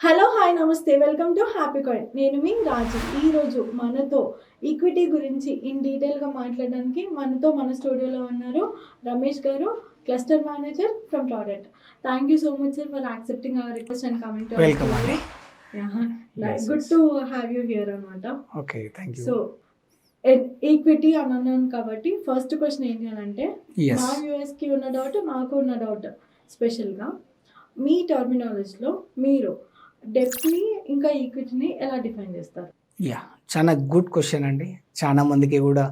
Hello hi నమస్తే welcome to హ్యాపీకాయిన్. నేను మీ రాజు. ఈరోజు మనతో ఈక్విటీ గురించి ఇన్ డీటెయిల్గా మాట్లాడడానికి మనతో మన స్టూడియోలో ఉన్నారు Ramesh garu, cluster manager from product. Thank you so much sir for accepting our request and coming to welcome అండి. Good to have you here అనమాట. Okay, thank you. So equity అని అన్నాను కాబట్టి ఫస్ట్ క్వశ్చన్ ఏంటి అని అంటే, మా వ్యూఎస్కి ఉన్న డౌట్, నాకు ఉన్న డౌట్ స్పెషల్గా మీ టర్మినాలజీలో మీరు డెప్ట్ని ఇంకా ఈక్విటీని ఎలా డిఫైన్ చేస్తారు? చాలా గుడ్ క్వశ్చన్ అండి. చాలా మందికి కూడా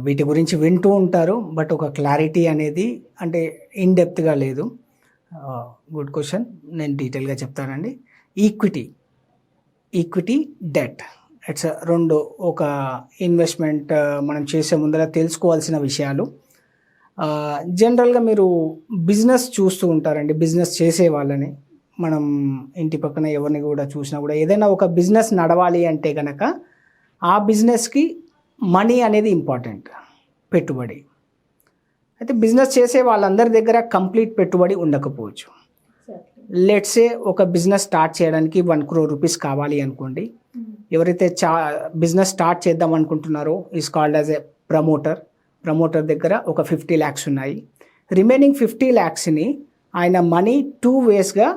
వీటి గురించి వింటూ ఉంటారు, బట్ ఒక క్లారిటీ అనేది అంటే ఇన్ డెప్త్గా లేదు. గుడ్ క్వశ్చన్, నేను డీటెయిల్గా చెప్తానండి. ఈక్విటీ డెట్, ఇట్స్ రెండు ఒక ఇన్వెస్ట్మెంట్ మనం చేసే ముందర తెలుసుకోవాల్సిన విషయాలు. జనరల్గా మీరు బిజినెస్ చూస్తూ ఉంటారండి. బిజినెస్ చేసే వాళ్ళని మనం ఇంటి పక్కన ఎవరిని కూడా చూసినా కూడా ఏదైనా ఒక బిజినెస్ నడవాలి అంటే కనుక ఆ బిజినెస్కి మనీ అనేది ఇంపార్టెంట్, పెట్టుబడి. అయితే బిజినెస్ చేసే వాళ్ళందరి దగ్గర కంప్లీట్ పెట్టుబడి ఉండకపోవచ్చు. లెట్సే ఒక బిజినెస్ స్టార్ట్ చేయడానికి 1 crore rupees కావాలి అనుకోండి. ఎవరైతే బిజినెస్ స్టార్ట్ చేద్దాం అనుకుంటున్నారో is called as a promoter దగ్గర ఒక 50 lakhs ఉన్నాయి. రిమైనింగ్ 50 lakhsని ఆయన మనీ 2 waysగా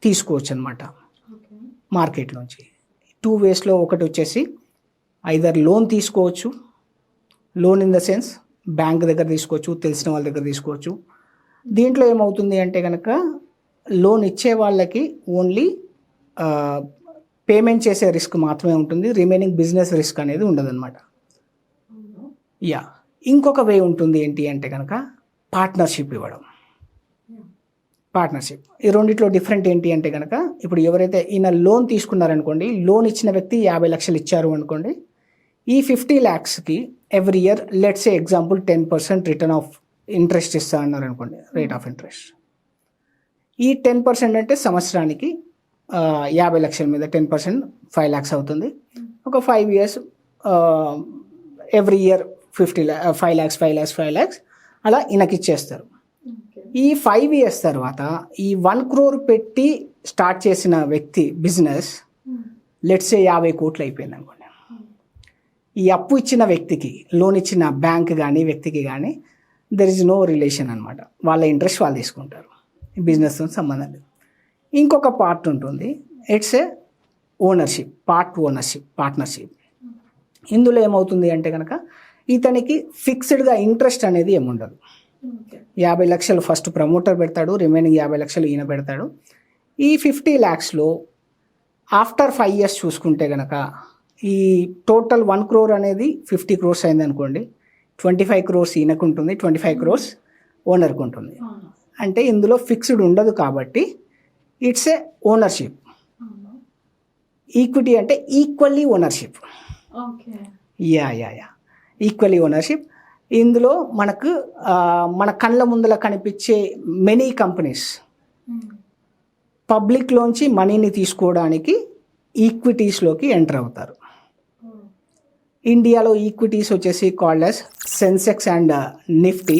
తీసుకోవచ్చు అనమాట మార్కెట్లోంచి. 2 waysలో ఒకటి వచ్చేసి ఐదర్ లోన్ తీసుకోవచ్చు, loan in the sense bank దగ్గర తీసుకోవచ్చు, తెలిసిన వాళ్ళ దగ్గర తీసుకోవచ్చు. దీంట్లో ఏమవుతుంది అంటే కనుక లోన్ ఇచ్చే వాళ్ళకి ఓన్లీ పేమెంట్ చేసే రిస్క్ మాత్రమే ఉంటుంది, రిమైనింగ్ బిజినెస్ రిస్క్ అనేది ఉండదన్నమాట. ఇంకొక వే ఉంటుంది ఏంటి అంటే కనుక పార్ట్నర్షిప్ ఇవ్వడం. పార్ట్నర్షిప్, ఈ రెండిట్లో డిఫరెంట్ ఏంటి అంటే కనుక ఇప్పుడు ఎవరైతే ఈయన లోన్ తీసుకున్నారనుకోండి, లోన్ ఇచ్చిన వ్యక్తి 50 లక్షలు ఇచ్చారు అనుకోండి, ఈ 50 lakhsకి every year let's a example 10% return of interest ఇస్తా అన్నారు అనుకోండి, రేట్ ఆఫ్ ఇంట్రెస్ట్. ఈ 10% అంటే సంవత్సరానికి 50 లక్షల మీద 10% 5 lakhs అవుతుంది. ఒక 5 years ఎవ్రీ ఇయర్ 5 lakhs అలా ఈయనకి ఇచ్చేస్తారు. ఈ 5 years తర్వాత ఈ 1 crore పెట్టి స్టార్ట్ చేసిన వ్యక్తి బిజినెస్ లెట్సే 50 కోట్లు అయిపోయింది అనుకోండి. ఈ అప్పు ఇచ్చిన వ్యక్తికి, లోన్ ఇచ్చిన బ్యాంక్ కానీ వ్యక్తికి కానీ దెర్ ఇస్ నో రిలేషన్ అనమాట. వాళ్ళ ఇంట్రెస్ట్ వాళ్ళు తీసుకుంటారు, బిజినెస్తో సంబంధం లేదు. ఇంకొక పార్ట్ ఉంటుంది, ఇట్స్ ఏ పార్ట్నర్షిప్. ఇందులో ఏమవుతుంది అంటే కనుక ఇతనికి ఫిక్స్డ్గా ఇంట్రెస్ట్ అనేది ఏముండదు. 50 లక్షలు ఫస్ట్ ప్రమోటర్ పెడతాడు, రిమైనింగ్ 50 లక్షలు ఈయన పెడతాడు. ఈ 50 lakhsలో ఆఫ్టర్ 5 years చూసుకుంటే కనుక ఈ టోటల్ 1 crore అనేది 50 crores అయింది అనుకోండి, 25 crores ఈయనకు ఉంటుంది, 25 crores ఓనర్కి ఉంటుంది. అంటే ఇందులో ఫిక్స్డ్ ఉండదు కాబట్టి ఇట్స్ ఏ ఓనర్షిప్. ఈక్విటీ అంటే ఈక్వల్లీ ఓనర్షిప్. Equally ownership. ఇందులో మనకు మన కళ్ళ ముందర కనిపించే మెనీ కంపెనీస్ పబ్లిక్లోంచి మనీని తీసుకోవడానికి ఈక్విటీస్లోకి ఎంటర్ అవుతారు. ఇండియాలో ఈక్విటీస్ వచ్చేసి called as Sensex and Nifty.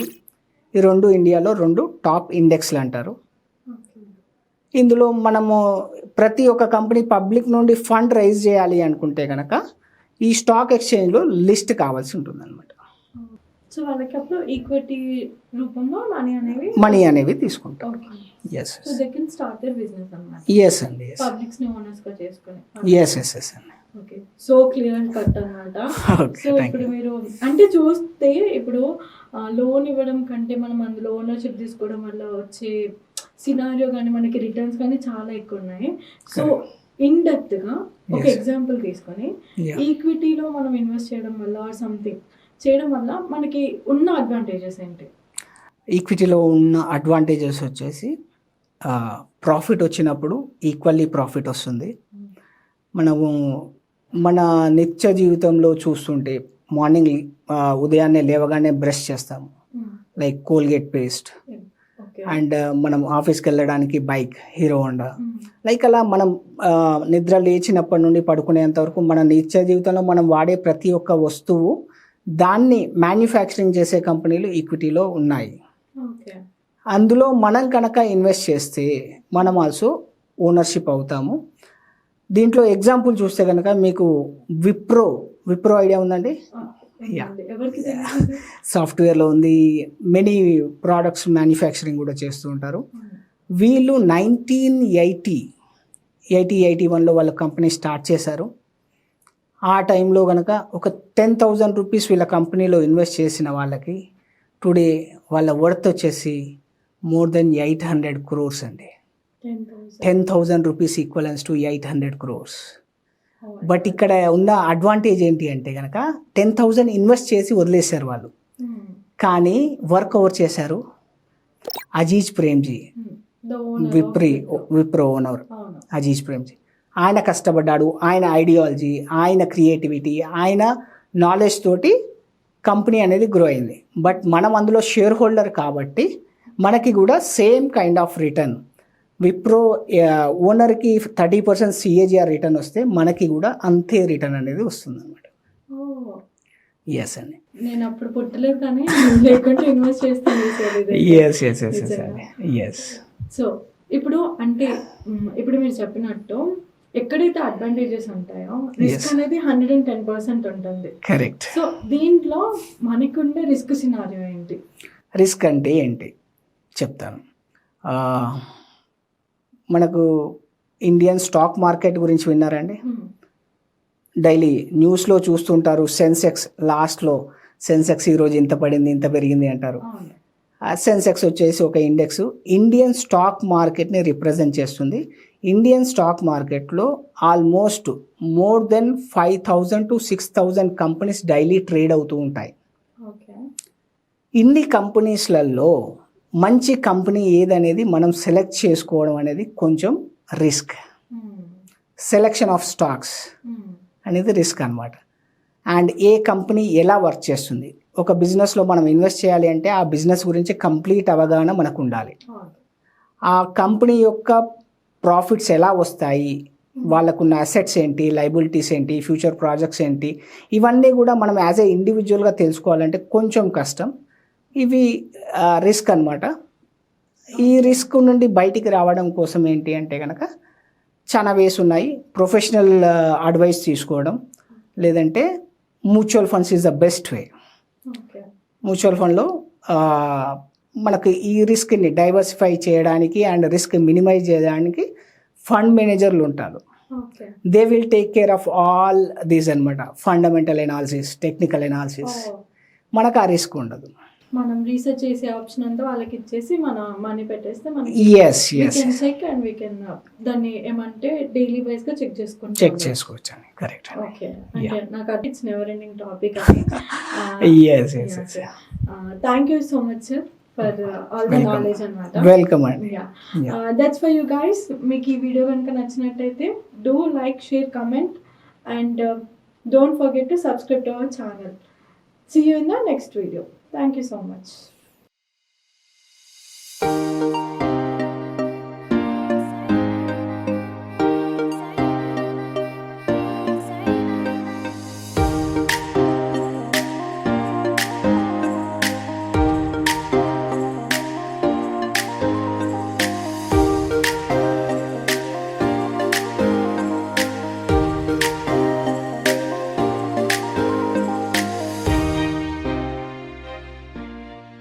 ఈ రెండు ఇండియాలో 2 టాప్ ఇండెక్స్లు అంటారు. ఇందులో మనము ప్రతి ఒక్క కంపెనీ పబ్లిక్ నుండి ఫండ్ రైజ్ చేయాలి అనుకుంటే కనుక ఈ స్టాక్ ఎక్స్చేంజ్లో లిస్ట్ కావాల్సి ఉంటుంది అనమాట. సో వాళ్ళకి అప్పుడు ఈక్విటీ రూపంలో మనీ అనేవి తీసుకుంటారు. ఎస్ అండి. Okay, so clear and cut అనమాట. సో ఇప్పుడు మీరు అంటే చూస్తే ఇప్పుడు లోన్ ఇవ్వడం కంటే మనం అందులో ఓనర్షిప్ తీసుకోవడం వల్ల వచ్చే సినారియో కానీ మనకి రిటర్న్స్ కానీ చాలా ఎక్కువ ఉన్నాయి. సో ఇన్ డెప్త్గా ఒక ఎగ్జాంపుల్ తీసుకొని ఈక్విటీలో మనం ఇన్వెస్ట్ చేయడం వల్ల ఆర్ సంథింగ్ చేయడం వల్ల మనకి ఉన్న అడ్వాంటేజెస్ ఏంటి? ఈక్విటీలో ఉన్న అడ్వాంటేజెస్ వచ్చేసి ప్రాఫిట్ వచ్చినప్పుడు ఈక్వల్లీ ప్రాఫిట్ వస్తుంది. మనము మన నిత్య జీవితంలో చూస్తుంటే మార్నింగ్ ఉదయాన్నే లేవగానే బ్రష్ చేస్తాము, లైక్ కోల్గేట్ పేస్ట్, అండ్ మనం ఆఫీస్కి వెళ్ళడానికి బైక్, హీరో హోండా, లైక్ అలా మనం నిద్ర లేచినప్పటి నుండి పడుకునేంత వరకు మన నిత్య జీవితంలో మనం వాడే ప్రతి ఒక్క వస్తువు దాన్ని మ్యానుఫ్యాక్చరింగ్ చేసే కంపెనీలు ఈక్విటీలో ఉన్నాయి. అందులో మనం కనుక ఇన్వెస్ట్ చేస్తే మనం ఆల్సో ఓనర్షిప్ అవుతాము. దీంట్లో ఎగ్జాంపుల్ చూస్తే కనుక మీకు విప్రో ఐడియా ఉందండి? యా, ఎవరికి తెలియదు. సాఫ్ట్వేర్లో ఉంది, మెనీ ప్రోడక్ట్స్ మ్యానుఫ్యాక్చరింగ్ కూడా చేస్తూ ఉంటారు. వీళ్ళు 1981లో వాళ్ళ కంపెనీ స్టార్ట్ చేశారు. ఆ టైంలో కనుక ఒక 10,000 రూపీస్ వీళ్ళ కంపెనీలో ఇన్వెస్ట్ చేసిన వాళ్ళకి టుడే వాళ్ళ వర్త్ వచ్చేసి మోర్ దెన్ 800 crores అండి. 10,000 rupees equivalence to 800 crores. But ఇక్కడ ఉన్న అడ్వాంటేజ్ ఏంటి అంటే కనుక 10,000 ఇన్వెస్ట్ చేసి వదిలేశారు వాళ్ళు, కానీ వర్క్ ఓవర్ చేశారు అజీజ్ ప్రేమ్జీ, విప్రో ఓనర్ అజీజ్ ప్రేమ్జీ. ఆయన కష్టపడ్డాడు, ఆయన ఐడియాలజీ, ఆయన క్రియేటివిటీ, ఆయన నాలెడ్జ్ తోటి కంపెనీ అనేది గ్రో అయింది. బట్ మనం అందులో షేర్ హోల్డర్ కాబట్టి మనకి కూడా same kind of return, Wipro ఓనర్కి 30% CAGR రిటర్న్ వస్తే మనకి కూడా అంతే రిటర్న్ అనేది వస్తుంది అనమాట. ఎస్ అండి. నేను అప్పుడు పుట్టలేదు కానీ లేకుంటే ఇన్వెస్ట్ చేస్తాను. ఎస్. సో ఇప్పుడు అంటే ఇప్పుడు మీరు చెప్పినట్టు ఎక్కడైతే అడ్వాంటేజెస్ ఉంటాయో రిస్క్ అనేది 110% ఉంటుంది. కరెక్ట్. సో దీంట్లో మనకుండే రిస్క్ సినారియో ఏంటి? రిస్క్ అంటే ఏంటి చెప్తాను. మనకు ఇండియన్ స్టాక్ మార్కెట్ గురించి విన్నారండి? డైలీ న్యూస్లో చూస్తుంటారు. లాస్ట్లో సెన్సెక్స్ ఈరోజు ఇంత పడింది, ఇంత పెరిగింది అంటారు. సెన్సెక్స్ వచ్చేసి ఒక ఇండెక్స్ ఇండియన్ స్టాక్ మార్కెట్ని రిప్రజెంట్ చేస్తుంది. ఇండియన్ స్టాక్ మార్కెట్లో almost more than 5,000 to 6,000 companies daily trade అవుతూ ఉంటాయి. ఇన్ని కంపెనీస్లలో మంచి కంపెనీ ఏదనేది మనం సెలెక్ట్ చేసుకోవడం అనేది కొంచెం రిస్క్. సెలెక్షన్ ఆఫ్ స్టాక్స్ అనేది రిస్క్ అనమాట. అండ్ ఏ కంపెనీ ఎలా వర్క్ చేస్తుంది, ఒక బిజినెస్లో మనం ఇన్వెస్ట్ చేయాలి అంటే ఆ బిజినెస్ గురించి కంప్లీట్ అవగాహన మనకు ఉండాలి. ఆ కంపెనీ యొక్క ప్రాఫిట్స్ ఎలా వస్తాయి, వాళ్ళకున్న అసెట్స్ ఏంటి, లైబిలిటీస్ ఏంటి, ఫ్యూచర్ ప్రాజెక్ట్స్ ఏంటి, ఇవన్నీ కూడా మనం యాజ్ ఏ ఇండివిజువల్గా తెలుసుకోవాలంటే కొంచెం కష్టం. ఇవి రిస్క్ అనమాట. ఈ రిస్క్ నుండి బయటికి రావడం కోసం ఏంటి అంటే కనుక చాలా వేస్ ఉన్నాయి. ప్రొఫెషనల్ అడ్వైస్ తీసుకోవడం, లేదంటే mutual funds is the best way. Mutual ఫండ్లో మనకు ఈ రిస్క్ని డైవర్సిఫై చేయడానికి అండ్ రిస్క్ మినిమైజ్ చేయడానికి ఫండ్ మేనేజర్లు ఉంటారు. They will take care of all these అనమాట. Fundamental analysis, technical analysis. మనకు ఆ రిస్క్ ఉండదు. మనం రీసెర్చ్ చేసే ఆప్షన్ అంతా వాళ్ళకి ఇచ్చేసి మన మనీ పెట్టేస్తే మనకి చెక్ అండ్ వీ కెన్ దాన్ని ఏమంటే డైలీ వైస్ గా చెక్ చేసుకోవచ్చు అని. కరెక్ట్. ఓకే. అంటే నాకు అది ఇట్స్ నెవర్ ఎండింగ్ టాపిక్ అని. Thank you so much sir for all the knowledge అన్నమాట. వెల్కమ్ అండి. That's for you guys. మీకు ఈ వీడియో కనుక నచ్చినట్టయితే do like, share, comment and don't forget to subscribe to our channel. See you in the next video. Thank you so much.